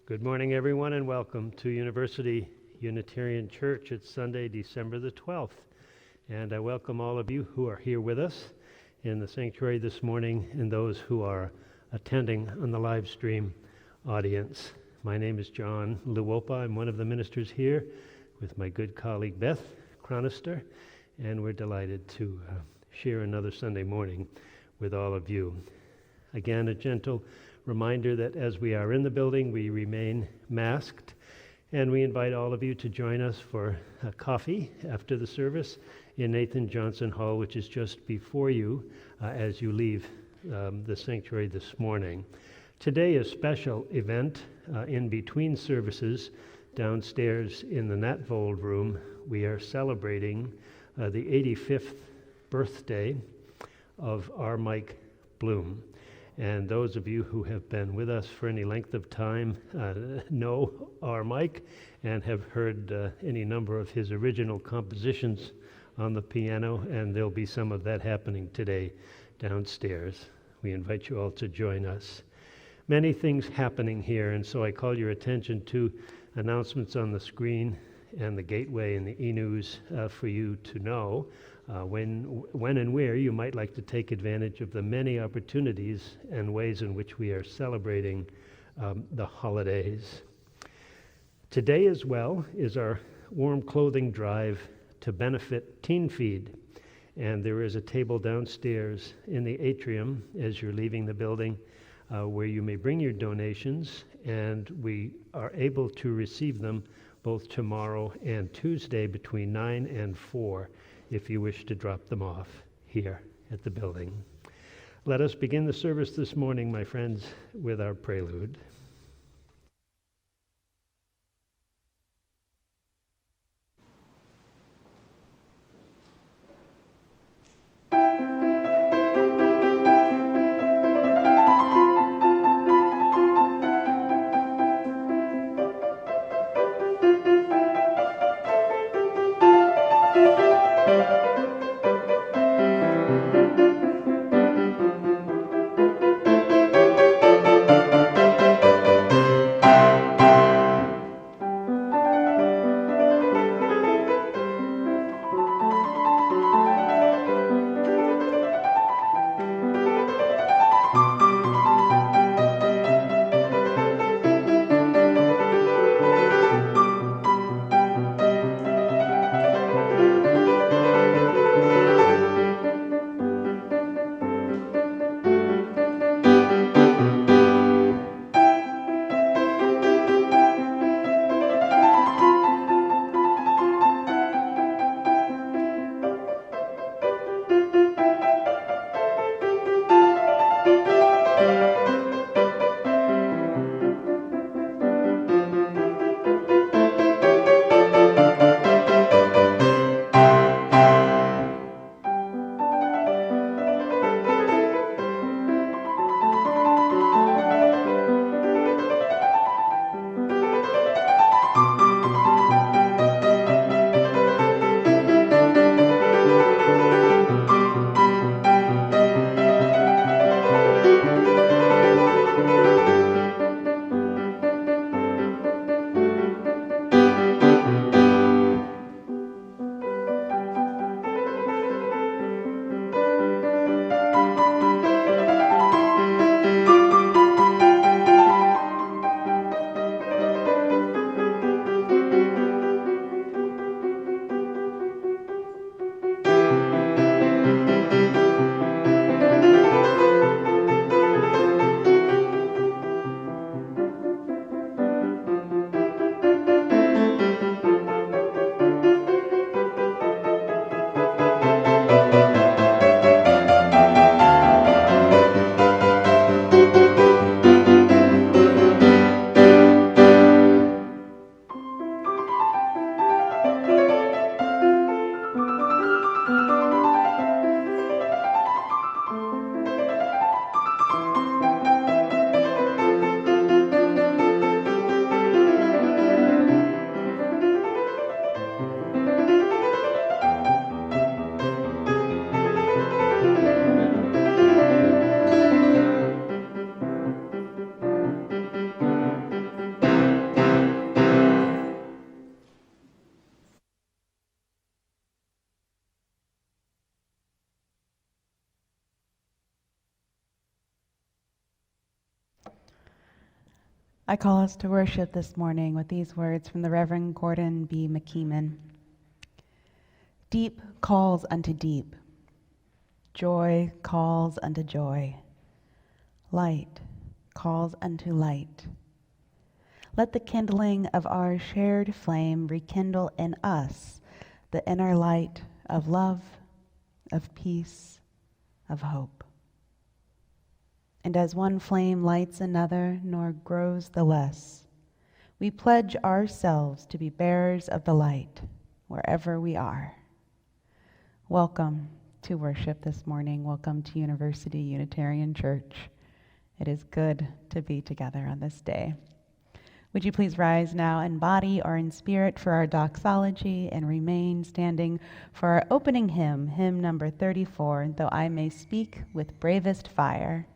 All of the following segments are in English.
Good morning, everyone, and welcome to University Unitarian Church. It's Sunday, December the 12th, and I welcome all of you who are here with us in the sanctuary this morning and those who are attending on the live stream audience. My name is Jon Luopa. I'm one of the ministers here with my good colleague Beth Chronister, and we're delighted to share another Sunday morning with all of you. Again, a gentle reminder that as we are in the building, we remain masked, and we invite all of you to join us for a coffee after the service in Nathan Johnson Hall, which is just before you as you leave the sanctuary this morning. Today, a special event in between services downstairs in the Natvold room. We are celebrating the 85th birthday of our Mike Bloom. And those of you who have been with us for any length of time know our Mike and have heard any number of his original compositions on the piano, and there'll be some of that happening today downstairs. We invite you all to join us. Many things happening here, and so I call your attention to announcements on the screen and the gateway and the e-news for you to know when and where you might like to take advantage of the many opportunities and ways in which we are celebrating the holidays. Today as well is our warm clothing drive to benefit Teen Feed, and there is a table downstairs in the atrium as you're leaving the building where you may bring your donations, and we are able to receive them both tomorrow and Tuesday between 9 and 4 if you wish to drop them off here at the building. Let us begin the service this morning, my friends, with our prelude. I call us to worship this morning with these words from the Reverend Gordon B. McKeeman. Deep calls unto deep. Joy calls unto joy. Light calls unto light. Let the kindling of our shared flame rekindle in us the inner light of love, of peace, of hope. And as one flame lights another, nor grows the less, we pledge ourselves to be bearers of the light wherever we are. Welcome to worship this morning. Welcome to University Unitarian Church. It is good to be together on this day. Would you please rise now in body or in spirit for our doxology and remain standing for our opening hymn, hymn number 34, Though I May Speak with Bravest Fire.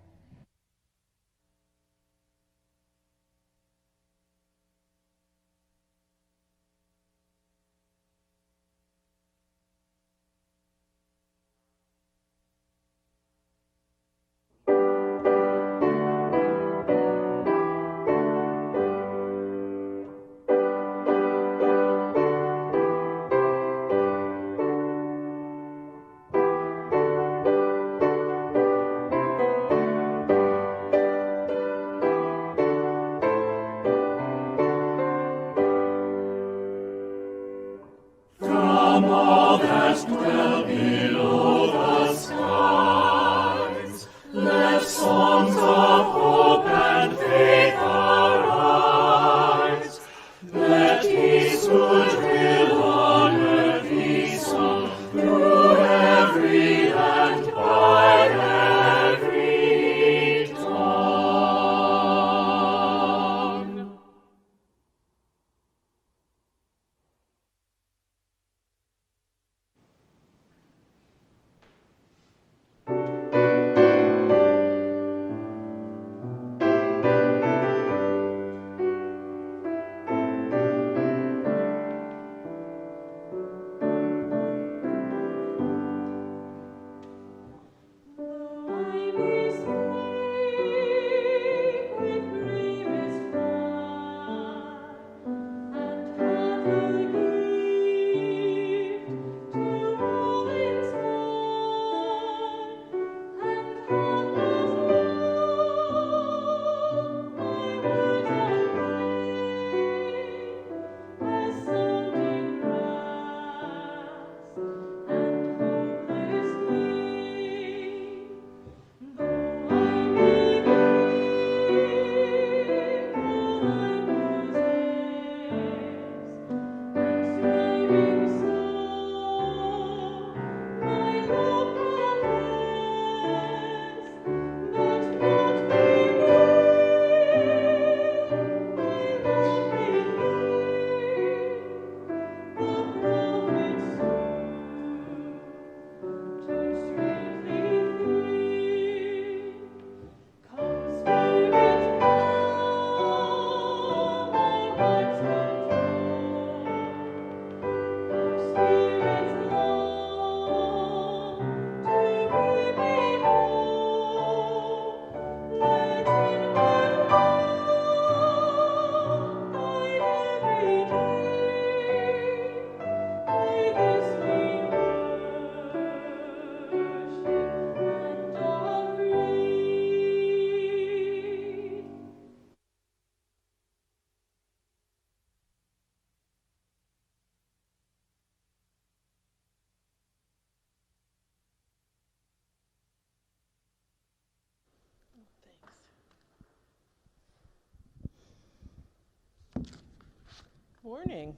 Morning.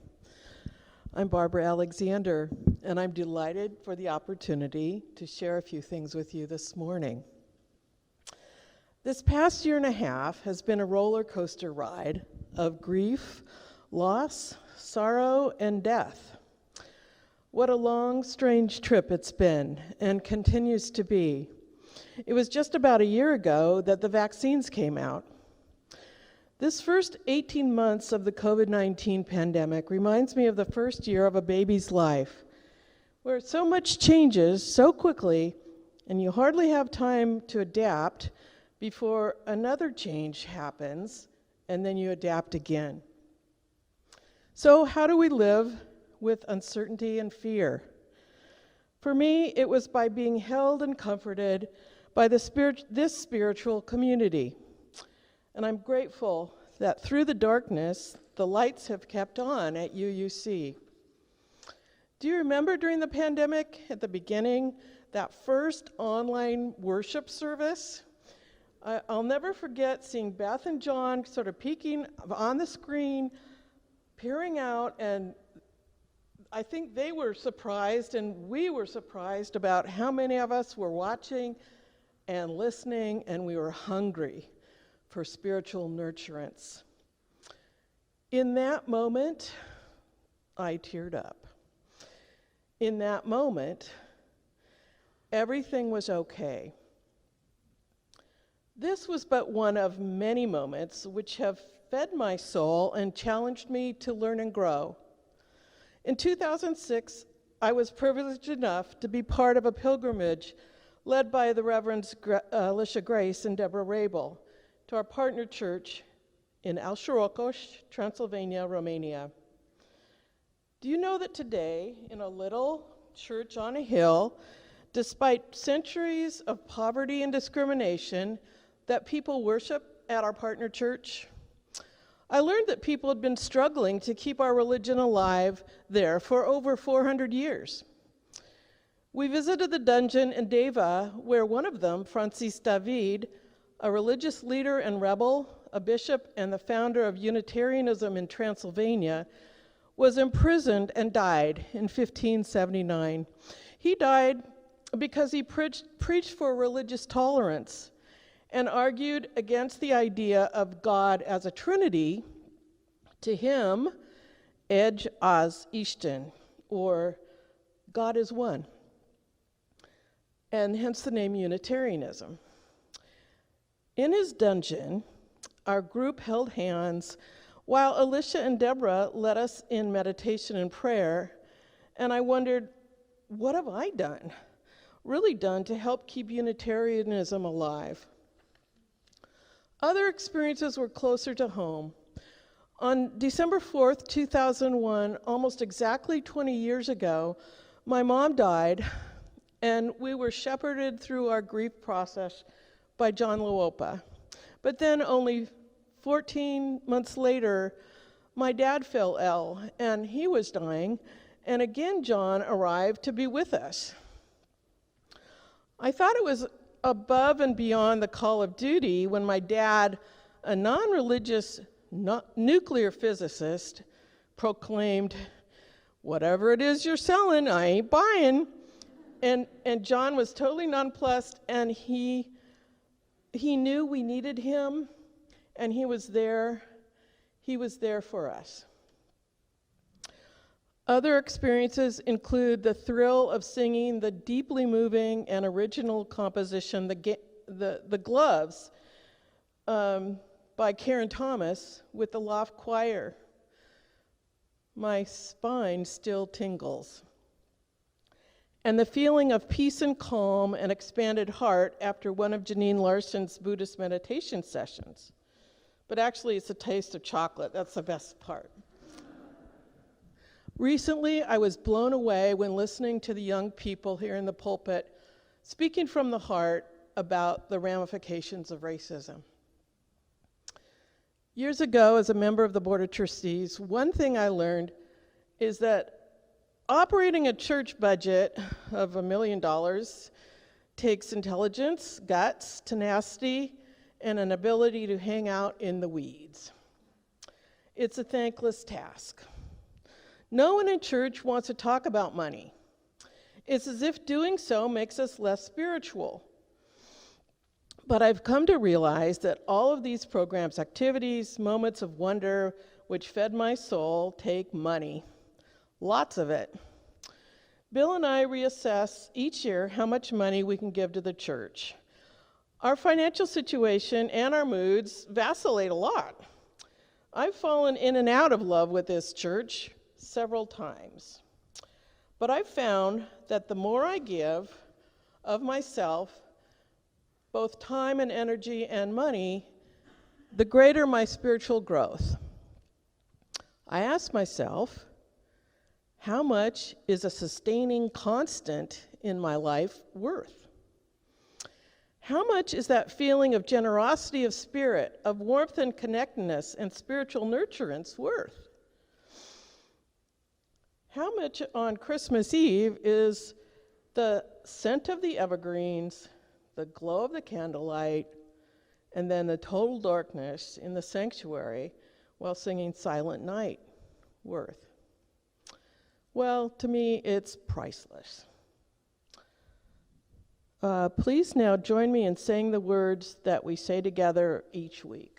I'm Barbara Alexander, and I'm delighted for the opportunity to share a few things with you this morning. This past year and a half has been a roller coaster ride of grief, loss, sorrow, and death. What a long, strange trip it's been and continues to be. It was just about a year ago that the vaccines came out. This first 18 months of the COVID-19 pandemic reminds me of the first year of a baby's life, where so much changes so quickly and you hardly have time to adapt before another change happens and then you adapt again. So how do we live with uncertainty and fear? For me, it was by being held and comforted by this spiritual community. And I'm grateful that through the darkness, the lights have kept on at UUC. Do you remember during the pandemic, at the beginning, that first online worship service? I'll never forget seeing Beth and Jon sort of peeking on the screen, peering out, and I think they were surprised and we were surprised about how many of us were watching and listening, and we were hungry for spiritual nurturance. In that moment, I teared up. In that moment, everything was okay. This was but one of many moments which have fed my soul and challenged me to learn and grow. In 2006, I was privileged enough to be part of a pilgrimage led by the Reverends Alicia Grace and Deborah Rabel to our partner church in Alsharokos, Transylvania, Romania. Do you know that today, in a little church on a hill, despite centuries of poverty and discrimination, that people worship at our partner church? I learned that people had been struggling to keep our religion alive there for over 400 years. We visited the dungeon in Deva, where one of them, Francis David, a religious leader and rebel, a bishop, and the founder of Unitarianism in Transylvania, was imprisoned and died in 1579. He died because he preached for religious tolerance and argued against the idea of God as a trinity. To him, Egy az Isten, or God is one, and hence the name Unitarianism. In his dungeon, our group held hands while Alicia and Deborah led us in meditation and prayer, and I wondered, what have I really done to help keep Unitarianism alive? Other experiences were closer to home. On December 4th, 2001, almost exactly 20 years ago, my mom died, and we were shepherded through our grief process by Jon Luopa. But then only 14 months later, my dad fell ill, and he was dying, and again Jon arrived to be with us. I thought it was above and beyond the call of duty when my dad, a non-religious nuclear physicist, proclaimed, "Whatever it is you're selling, I ain't buying." And Jon was totally nonplussed, and he knew we needed him, and he was there for us. Other experiences include the thrill of singing the deeply moving and original composition, The Gloves, by Karen Thomas with the Loft Choir. My spine still tingles. And the feeling of peace and calm and expanded heart after one of Janine Larson's Buddhist meditation sessions. But actually, it's a taste of chocolate. That's the best part. Recently, I was blown away when listening to the young people here in the pulpit speaking from the heart about the ramifications of racism. Years ago, as a member of the Board of Trustees, one thing I learned is that operating a church budget of $1 million takes intelligence, guts, tenacity, and an ability to hang out in the weeds. It's a thankless task. No one in church wants to talk about money. It's as if doing so makes us less spiritual. But I've come to realize that all of these programs, activities, moments of wonder, which fed my soul, take money. Lots of it. Bill and I reassess each year how much money we can give to the church. Our financial situation and our moods vacillate a lot. I've fallen in and out of love with this church several times. But I've found that the more I give of myself, both time and energy and money, the greater my spiritual growth. I ask myself, how much is a sustaining constant in my life worth? How much is that feeling of generosity of spirit, of warmth and connectedness and spiritual nurturance worth? How much on Christmas Eve is the scent of the evergreens, the glow of the candlelight, and then the total darkness in the sanctuary while singing Silent Night worth? Well, to me, it's priceless. Please now join me in saying the words that we say together each week.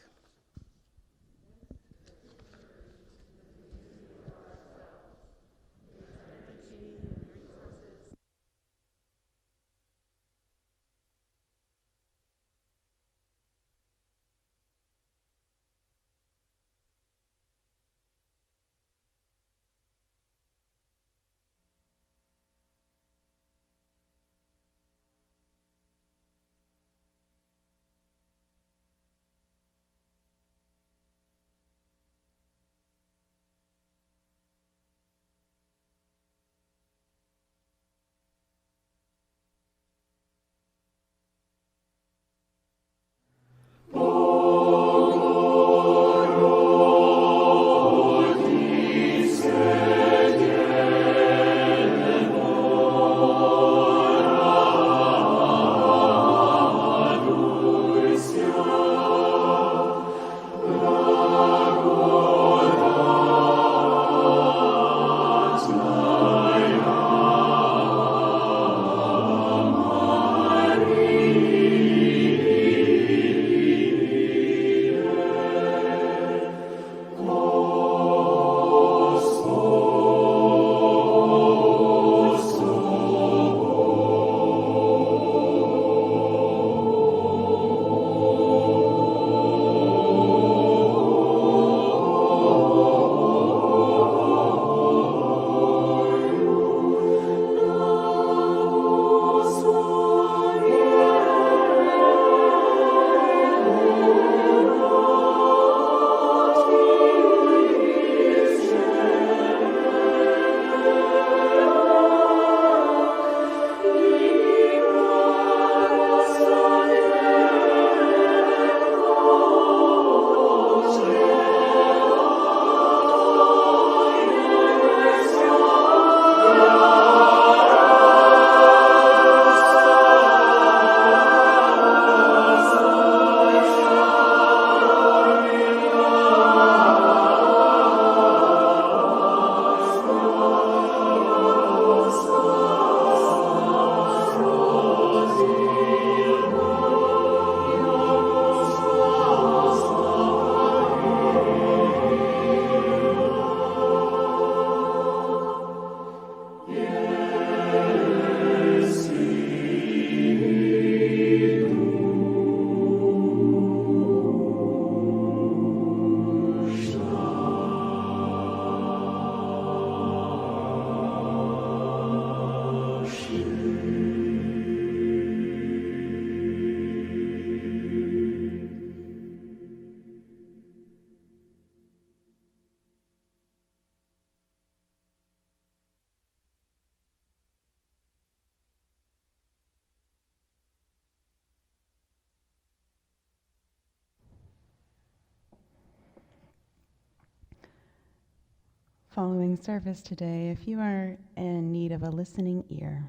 Following service today, if you are in need of a listening ear,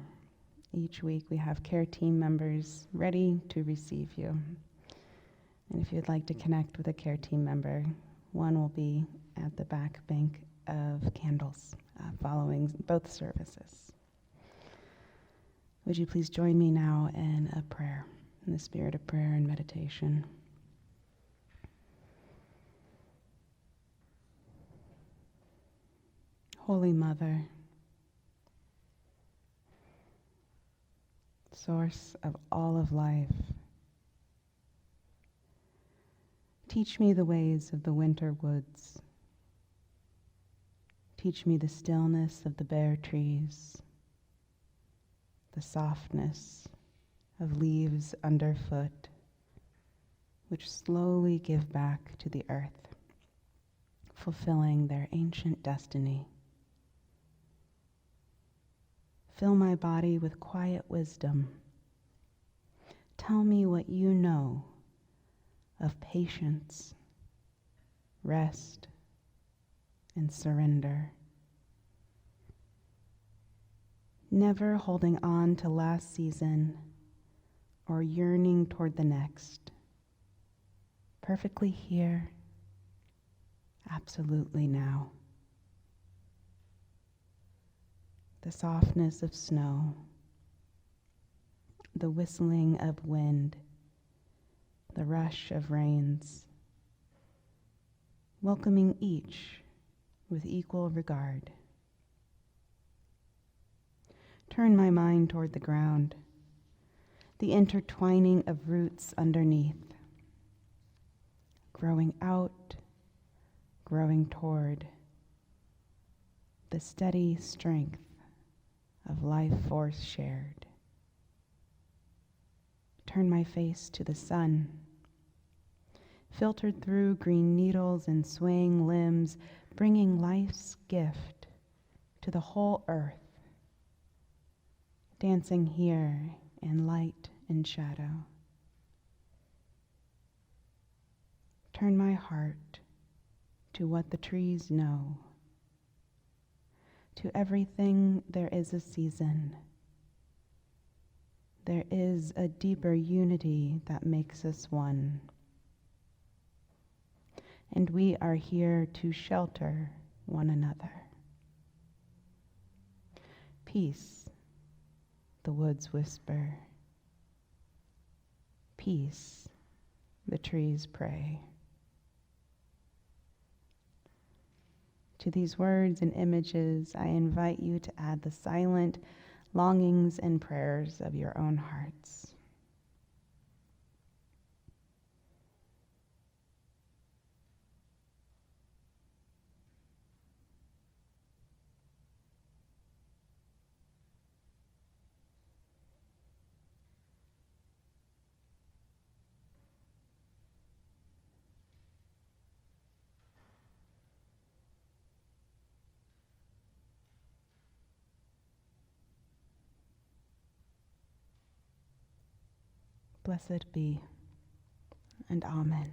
each week we have care team members ready to receive you. And if you'd like to connect with a care team member, one will be at the back bank of candles following both services. Would you please join me now in a prayer, in the spirit of prayer and meditation. Holy Mother, source of all of life, teach me the ways of the winter woods. Teach me the stillness of the bare trees, the softness of leaves underfoot, which slowly give back to the earth, fulfilling their ancient destiny. Fill my body with quiet wisdom. Tell me what you know of patience, rest, and surrender. Never holding on to last season or yearning toward the next. Perfectly here, absolutely now. The softness of snow, the whistling of wind, the rush of rains, welcoming each with equal regard. Turn my mind toward the ground, the intertwining of roots underneath, growing out, growing toward, the steady strength of life force shared. Turn my face to the sun, filtered through green needles and swaying limbs, bringing life's gift to the whole earth, dancing here in light and shadow. Turn my heart to what the trees know. To everything there is a season. There is a deeper unity that makes us one. And we are here to shelter one another. Peace, the woods whisper. Peace, the trees pray. To these words and images, I invite you to add the silent longings and prayers of your own hearts. Blessed be, and Amen.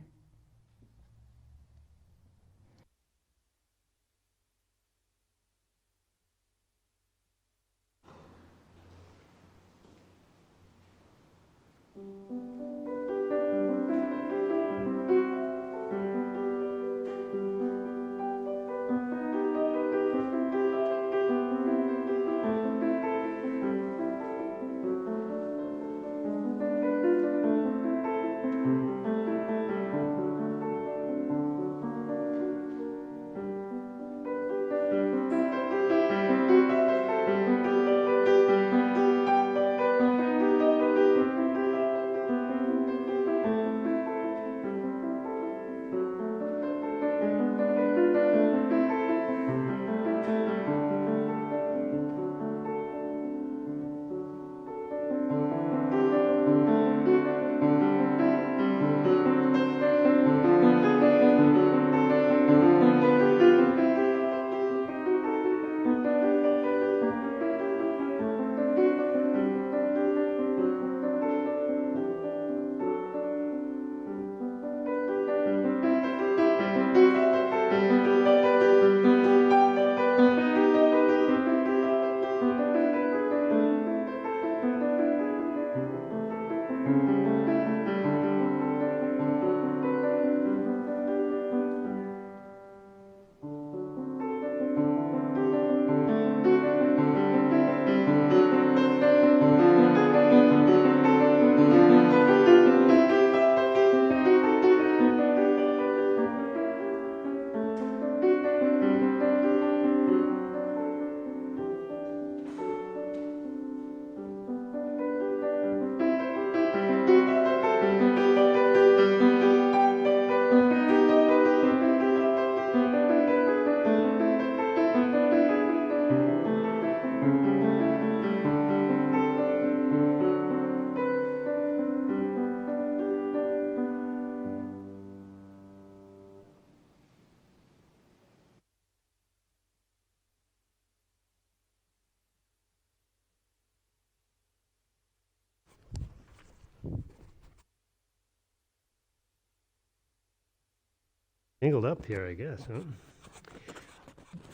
Angled up here, I guess, huh?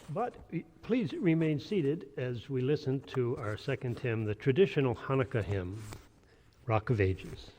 But please remain seated as we listen to our second hymn, the traditional Hanukkah hymn, Rock of Ages.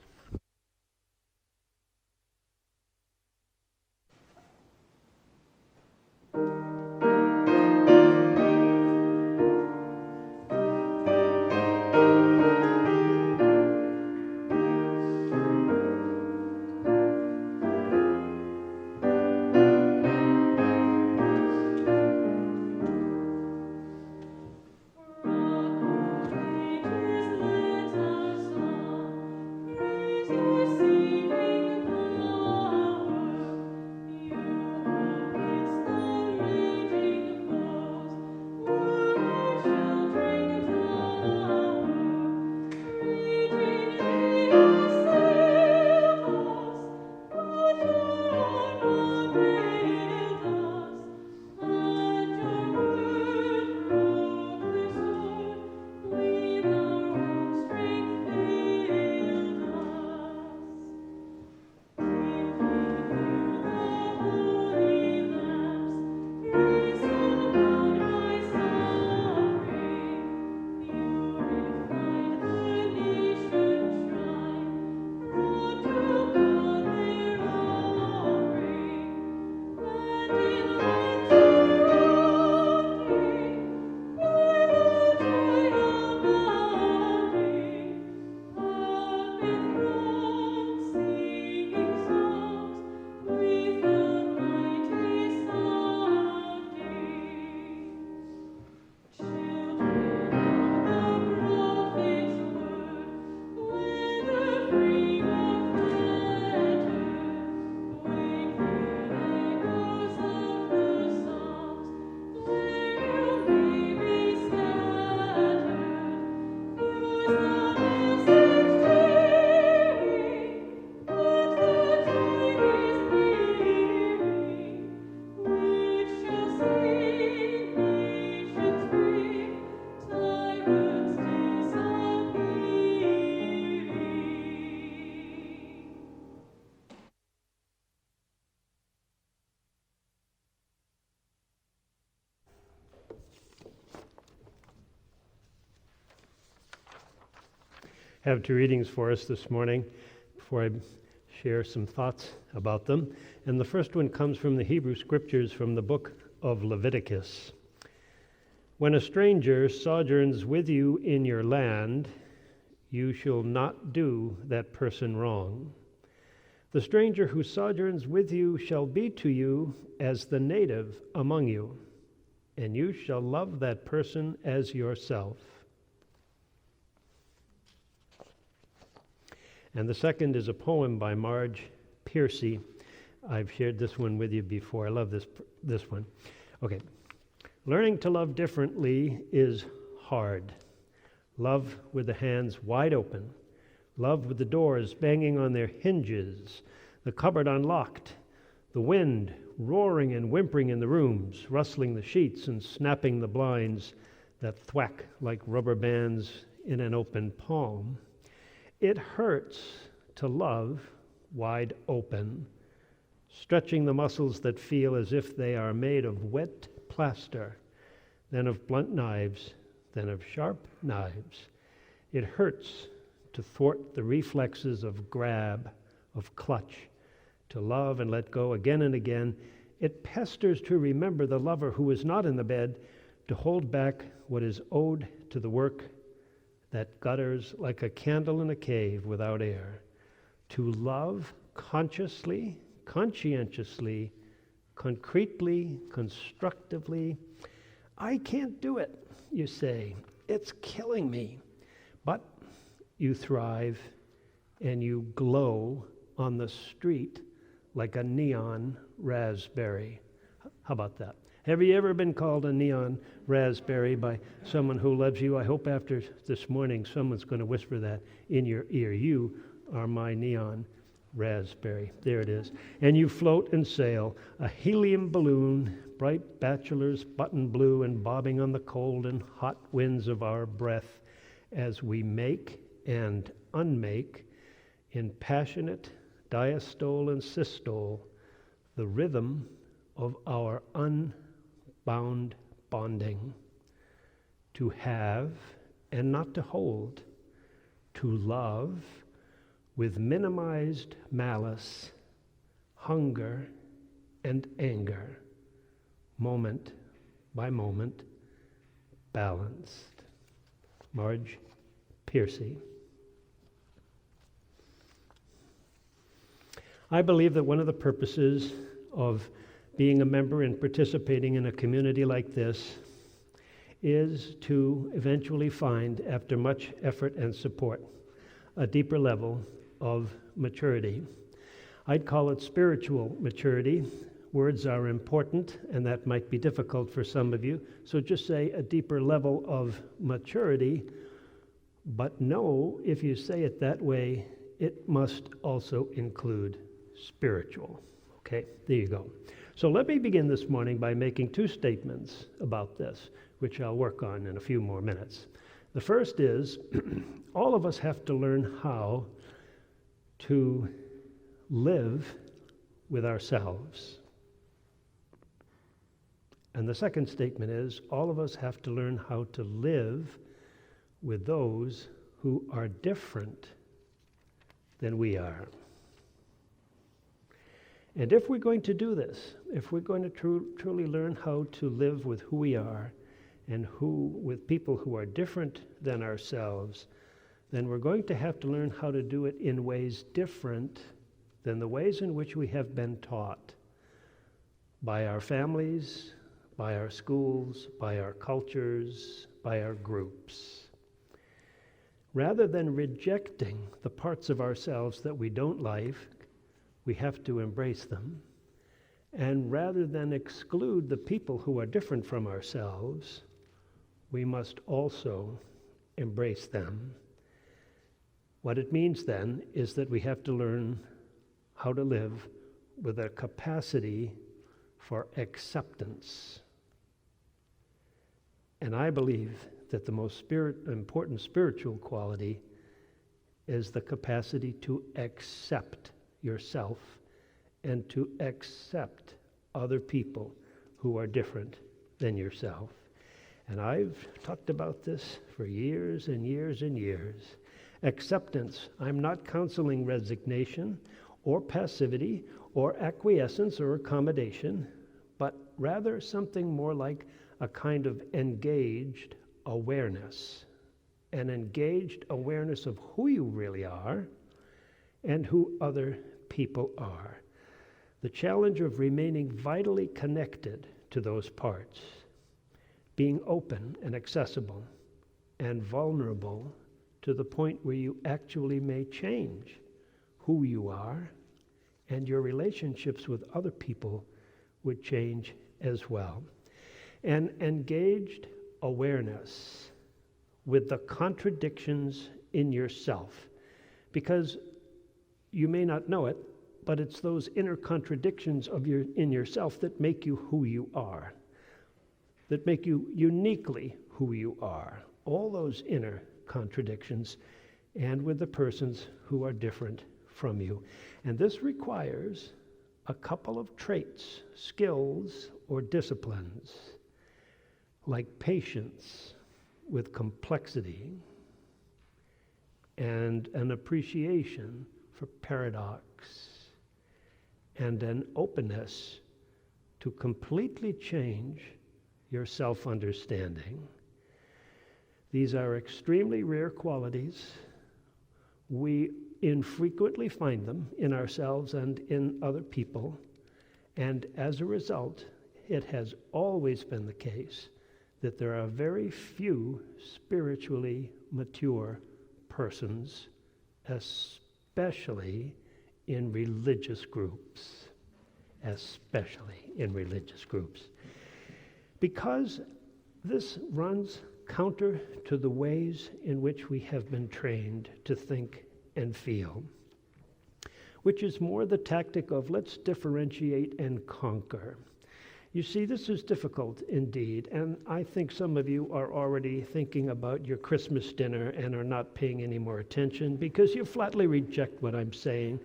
I have two readings for us this morning before I share some thoughts about them. And the first one comes from the Hebrew Scriptures from the book of Leviticus. When a stranger sojourns with you in your land, you shall not do that person wrong. The stranger who sojourns with you shall be to you as the native among you, and you shall love that person as yourself. And the second is a poem by Marge Piercy. I've shared this one with you before. I love this one. Okay. Learning to love differently is hard. Love with the hands wide open. Love with the doors banging on their hinges, the cupboard unlocked, the wind roaring and whimpering in the rooms, rustling the sheets and snapping the blinds that thwack like rubber bands in an open palm. It hurts to love wide open, stretching the muscles that feel as if they are made of wet plaster, then of blunt knives, then of sharp knives. It hurts to thwart the reflexes of grab, of clutch, to love and let go again and again. It pesters to remember the lover who is not in the bed, to hold back what is owed to the work that gutters like a candle in a cave without air. To love consciously, conscientiously, concretely, constructively. I can't do it, you say. It's killing me. But you thrive and you glow on the street like a neon raspberry. How about that? Have you ever been called a neon raspberry by someone who loves you? I hope after this morning someone's going to whisper that in your ear. You are my neon raspberry. There it is. And you float and sail, a helium balloon, bright bachelors, button blue and bobbing on the cold and hot winds of our breath as we make and unmake in passionate diastole and systole the rhythm of our unbound bonding, to have and not to hold, to love with minimized malice, hunger, and anger, moment by moment, balanced. Marge Piercy. I believe that one of the purposes of being a member and participating in a community like this is to eventually find, after much effort and support, a deeper level of maturity. I'd call it spiritual maturity. Words are important, and that might be difficult for some of you, so just say a deeper level of maturity, but know, if you say it that way, it must also include spiritual. Okay, there you go. So let me begin this morning by making two statements about this, which I'll work on in a few more minutes. The first is, all of us have to learn how to live with ourselves. And the second statement is, all of us have to learn how to live with those who are different than we are. And if we're going to do this, if we're going to truly learn how to live with who we are and with people who are different than ourselves, then we're going to have to learn how to do it in ways different than the ways in which we have been taught by our families, by our schools, by our cultures, by our groups. Rather than rejecting the parts of ourselves that we don't like, we have to embrace them. And rather than exclude the people who are different from ourselves, we must also embrace them. What it means then is that we have to learn how to live with a capacity for acceptance. And I believe that the most important spiritual quality is the capacity to accept yourself and to accept other people who are different than yourself. And I've talked about this for years and years and years. Acceptance. I'm not counseling resignation or passivity or acquiescence or accommodation, but rather something more like a kind of engaged awareness, an engaged awareness of who you really are and who other people are. The challenge of remaining vitally connected to those parts, being open and accessible and vulnerable to the point where you actually may change who you are, and your relationships with other people would change as well. An engaged awareness with the contradictions in yourself, because you may not know it, but it's those inner contradictions in yourself that make you who you are, that make you uniquely who you are. All those inner contradictions, and with the persons who are different from you. And this requires a couple of traits, skills, or disciplines, like patience with complexity and an appreciation for paradox and an openness to completely change your self-understanding. These are extremely rare qualities. We infrequently find them in ourselves and in other people, and as a result, it has always been the case that there are very few spiritually mature persons, especially in religious groups, because this runs counter to the ways in which we have been trained to think and feel, which is more the tactic of let's differentiate and conquer. You see, this is difficult indeed, and I think some of you are already thinking about your Christmas dinner and are not paying any more attention because you flatly reject what I'm saying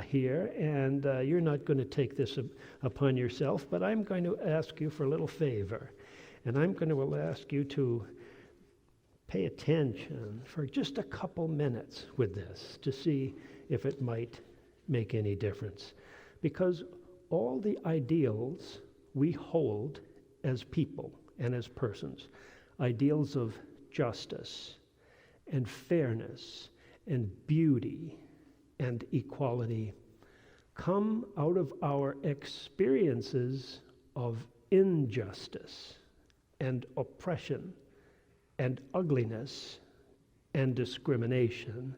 here, and you're not going to take this upon yourself, but I'm going to ask you for a little favor, and I'm going to ask you to pay attention for just a couple minutes with this to see if it might make any difference, because all the ideals we hold as people and as persons, ideals of justice and fairness and beauty and equality, come out of our experiences of injustice and oppression and ugliness and discrimination.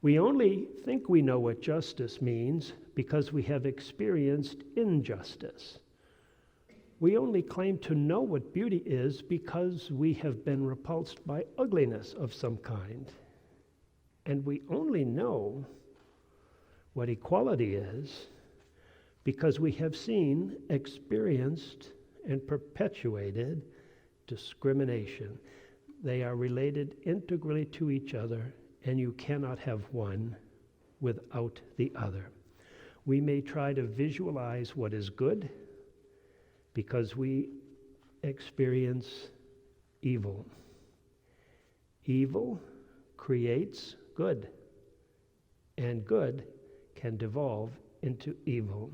We only think we know what justice means because we have experienced injustice. We only claim to know what beauty is because we have been repulsed by ugliness of some kind. And we only know what equality is because we have seen, experienced, and perpetuated discrimination. They are related integrally to each other, and you cannot have one without the other. We may try to visualize what is good because we experience evil. Evil creates good, and good can devolve into evil.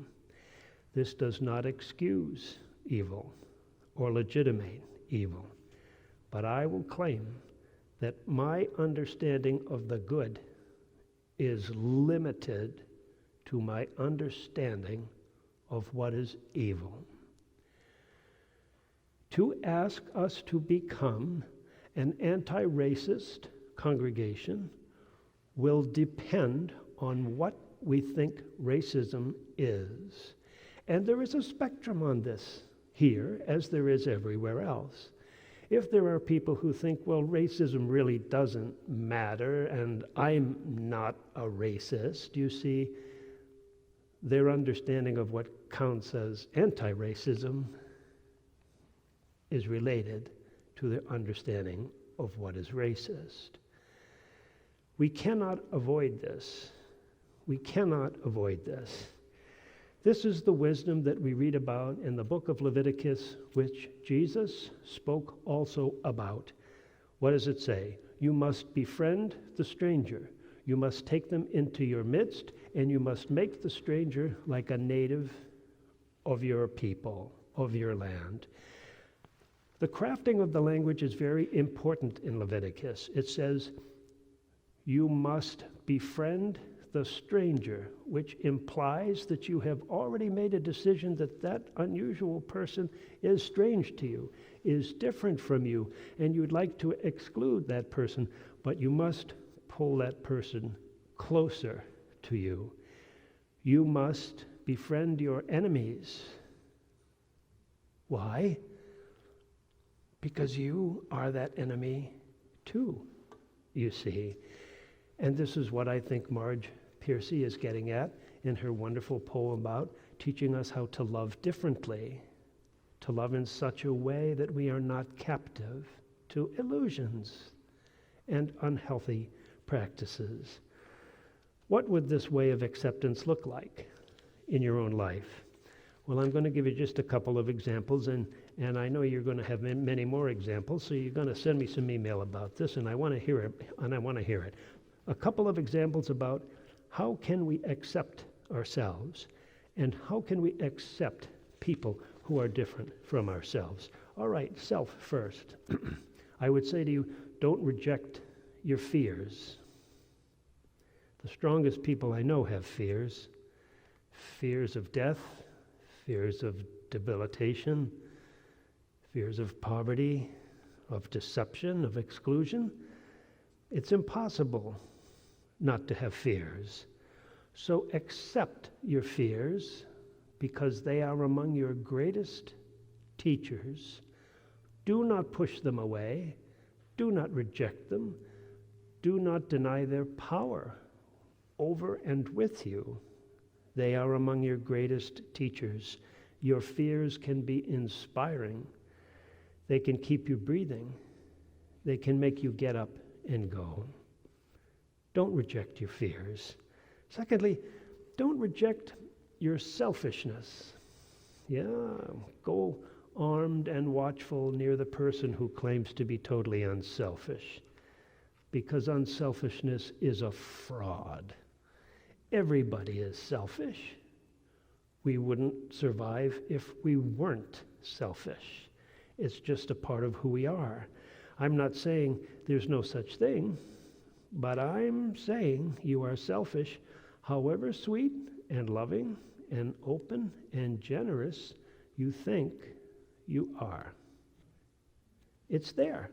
This does not excuse evil or legitimate evil, but I will claim that my understanding of the good is limited to my understanding of what is evil. To ask us to become an anti-racist congregation will depend on what we think racism is. And there is a spectrum on this here, as there is everywhere else. If there are people who think, well, racism really doesn't matter, and I'm not a racist, you see, their understanding of what counts as anti-racism is related to their understanding of what is racist. We cannot avoid this. We cannot avoid this. This is the wisdom that we read about in the book of Leviticus, which Jesus spoke also about. What does it say? You must befriend the stranger. You must take them into your midst, and you must make the stranger like a native of your people, of your land. The crafting of the language is very important in Leviticus. It says, you must befriend the stranger, which implies that you have already made a decision that that unusual person is strange to you, is different from you, and you'd like to exclude that person, but you must pull that person closer to you. You must befriend your enemies. Why? Because you are that enemy too, you see. And this is what I think Marge Piercy is getting at in her wonderful poem about teaching us how to love differently, to love in such a way that we are not captive to illusions and unhealthy practices. What would this way of acceptance look like in your own life? Well, I'm going to give you just a couple of examples, and I know you're going to have many more examples, so you're going to send me some email about this, and I want to hear it. A couple of examples about how can we accept ourselves, and how can we accept people who are different from ourselves. All right, self first. I would say to you, don't reject your fears. The strongest people I know have fears. Fears of death, fears of debilitation, fears of poverty, of deception, of exclusion. It's impossible not to have fears. So accept your fears because they are among your greatest teachers. Do not push them away. Do not reject them. Do not deny their power over and with you. They are among your greatest teachers. Your fears can be inspiring. They can keep you breathing. They can make you get up and go. Don't reject your fears. Secondly, don't reject your selfishness. Yeah, go armed and watchful near the person who claims to be totally unselfish, because unselfishness is a fraud. Everybody is selfish. We wouldn't survive if we weren't selfish. It's just a part of who we are. I'm not saying there's no such thing, but I'm saying you are selfish, however sweet and loving and open and generous you think you are. It's there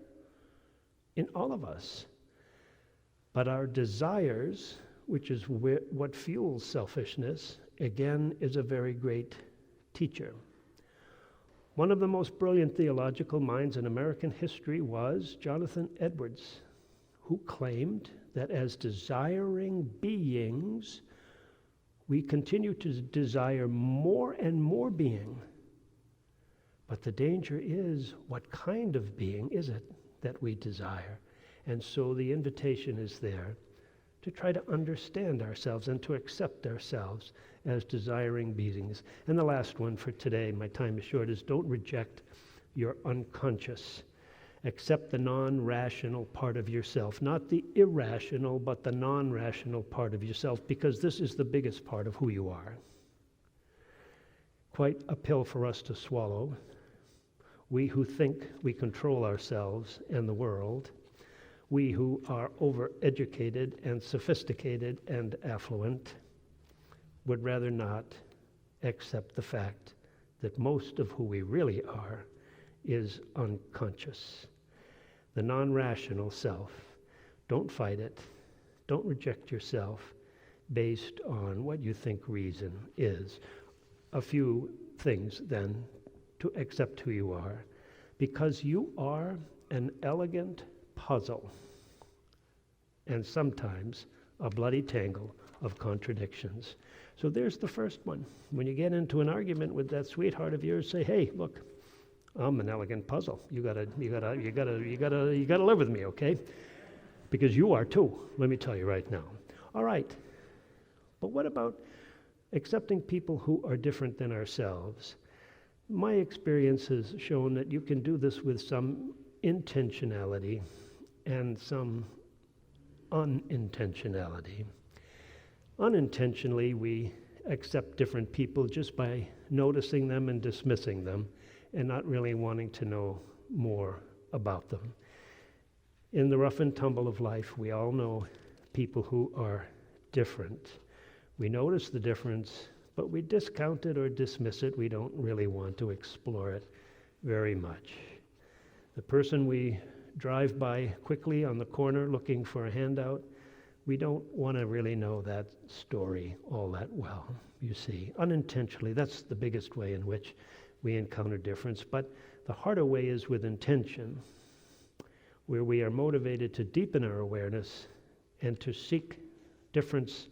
in all of us. But our desires, which is what fuels selfishness, again, is a very great teacher. One of the most brilliant theological minds in American history was Jonathan Edwards, who claimed that as desiring beings, we continue to desire more and more being. But the danger is, what kind of being is it that we desire? And so the invitation is there to try to understand ourselves and to accept ourselves as desiring beings. And the last one for today, my time is short, is don't reject your unconscious. Accept the non-rational part of yourself, not the irrational, but the non-rational part of yourself, because this is the biggest part of who you are. Quite a pill for us to swallow. We who think we control ourselves and the world, we who are overeducated and sophisticated and affluent, would rather not accept the fact that most of who we really are is unconscious. The non-rational self. Don't fight it. Don't reject yourself based on what you think reason is. A few things then to accept who you are, because you are an elegant puzzle and sometimes a bloody tangle of contradictions. So there's the first one. When you get into an argument with that sweetheart of yours, say, "Hey, look, I'm an elegant puzzle. You gotta live with me, okay? Because you are too, let me tell you right now." All right. But what about accepting people who are different than ourselves? My experience has shown that you can do this with some intentionality and some unintentionality. Unintentionally, we accept different people just by noticing them and dismissing them and not really wanting to know more about them. In the rough and tumble of life, we all know people who are different. We notice the difference, but we discount it or dismiss it. We don't really want to explore it very much. The person we drive by quickly on the corner looking for a handout, we don't want to really know that story all that well, you see. Unintentionally, that's the biggest way in which we encounter difference. But the harder way is with intention, where we are motivated to deepen our awareness and to seek difference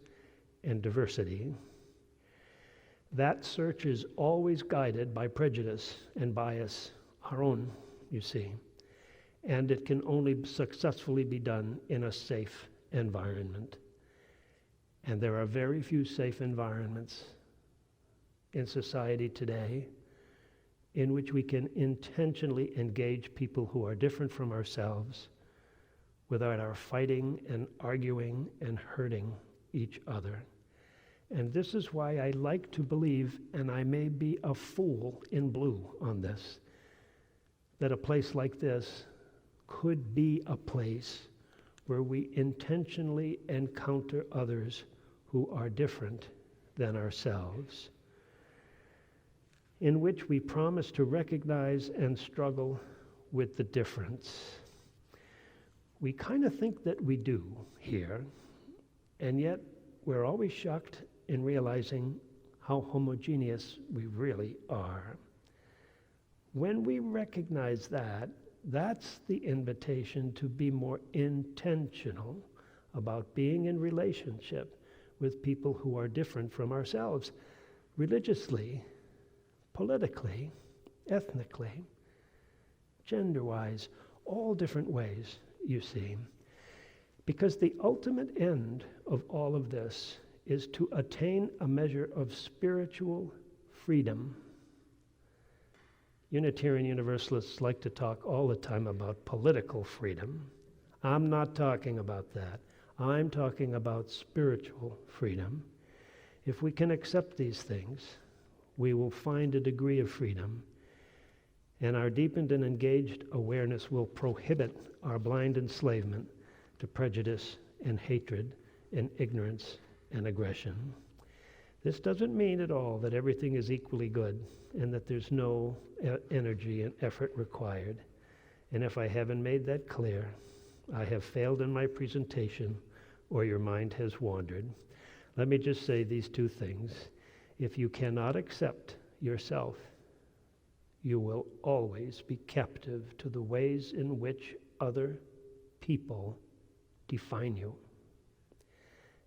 and diversity. That search is always guided by prejudice and bias, our own, you see. And it can only successfully be done in a safe environment. And there are very few safe environments in society today in which we can intentionally engage people who are different from ourselves without our fighting and arguing and hurting each other. And this is why I like to believe, and I may be a fool in blue on this, that a place like this could be a place where we intentionally encounter others who are different than ourselves, in which we promise to recognize and struggle with the difference. We kind of think that we do here, and yet we're always shocked in realizing how homogeneous we really are. When we recognize that, that's the invitation to be more intentional about being in relationship with people who are different from ourselves. Religiously, politically, ethnically, gender-wise, all different ways, you see. Because the ultimate end of all of this is to attain a measure of spiritual freedom. Unitarian Universalists like to talk all the time about political freedom. I'm not talking about that. I'm talking about spiritual freedom. If we can accept these things, we will find a degree of freedom, and our deepened and engaged awareness will prohibit our blind enslavement to prejudice and hatred and ignorance and aggression. This doesn't mean at all that everything is equally good and that there's no energy and effort required. And if I haven't made that clear, I have failed in my presentation or your mind has wandered. Let me just say these two things. If you cannot accept yourself, you will always be captive to the ways in which other people define you.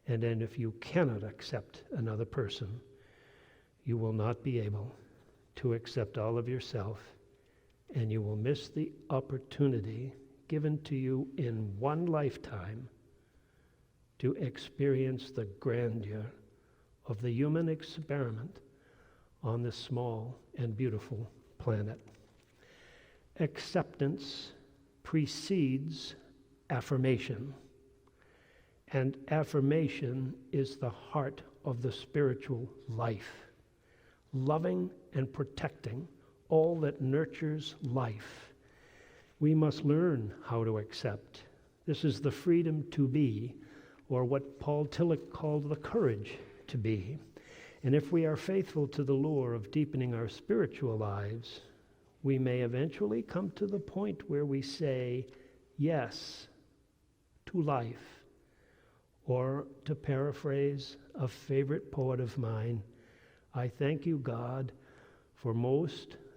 And then if you cannot accept another person, you will not be able to accept all of yourself, and you will miss the opportunity given to you in one lifetime to experience the grandeur of the human experiment on this small and beautiful planet. Acceptance precedes affirmation, and affirmation is the heart of the spiritual life, loving and protecting all that nurtures life. We must learn how to accept. This is the freedom to be, or what Paul Tillich called the courage to be. And if we are faithful to the lure of deepening our spiritual lives, we may eventually come to the point where we say yes to life. Or, to paraphrase a favorite poet of mine, I thank you, God, for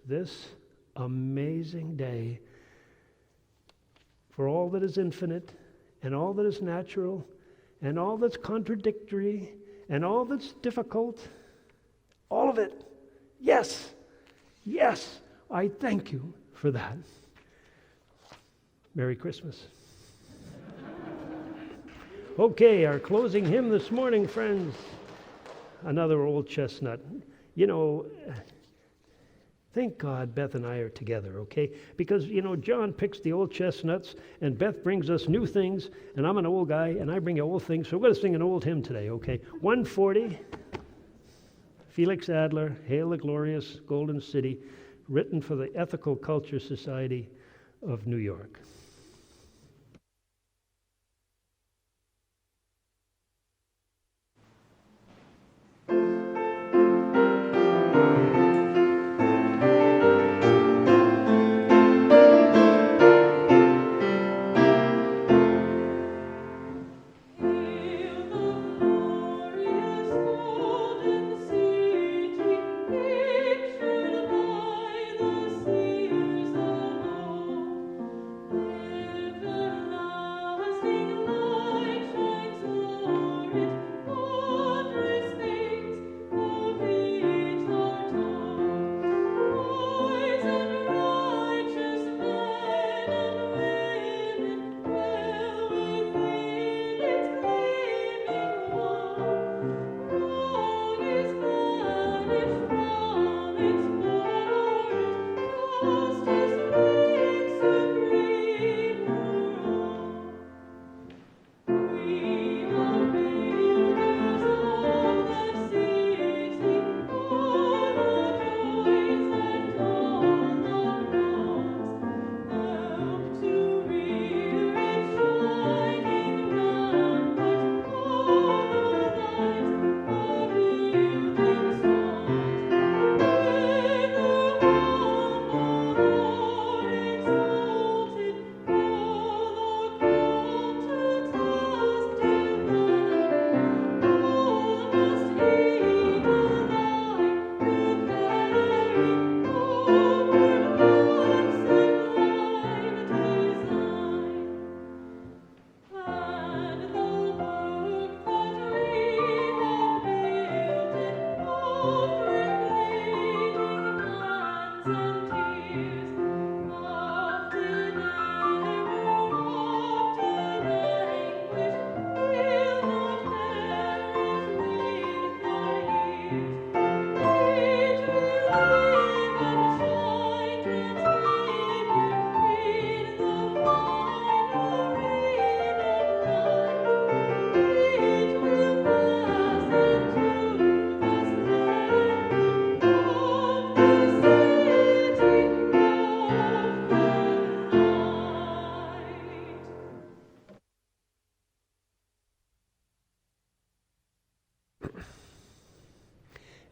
this amazing day, for all that is infinite, and all that is natural, and all that's contradictory, and all that's difficult, all of it. Yes, yes, I thank you for that. Merry Christmas. Okay, our closing hymn this morning, friends. Another old chestnut. You know, thank God Beth and I are together, okay? Because, you know, John picks the old chestnuts, and Beth brings us new things, and I'm an old guy, and I bring old things, so we're going to sing an old hymn today, okay? 140, Felix Adler, Hail the Glorious Golden City, written for the Ethical Culture Society of New York. Pictured by the seers of old.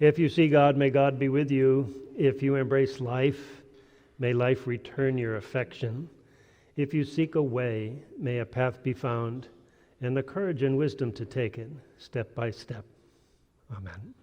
If you see God, may God be with you. If you embrace life, may life return your affection. If you seek a way, may a path be found, and the courage and wisdom to take it step by step. Amen.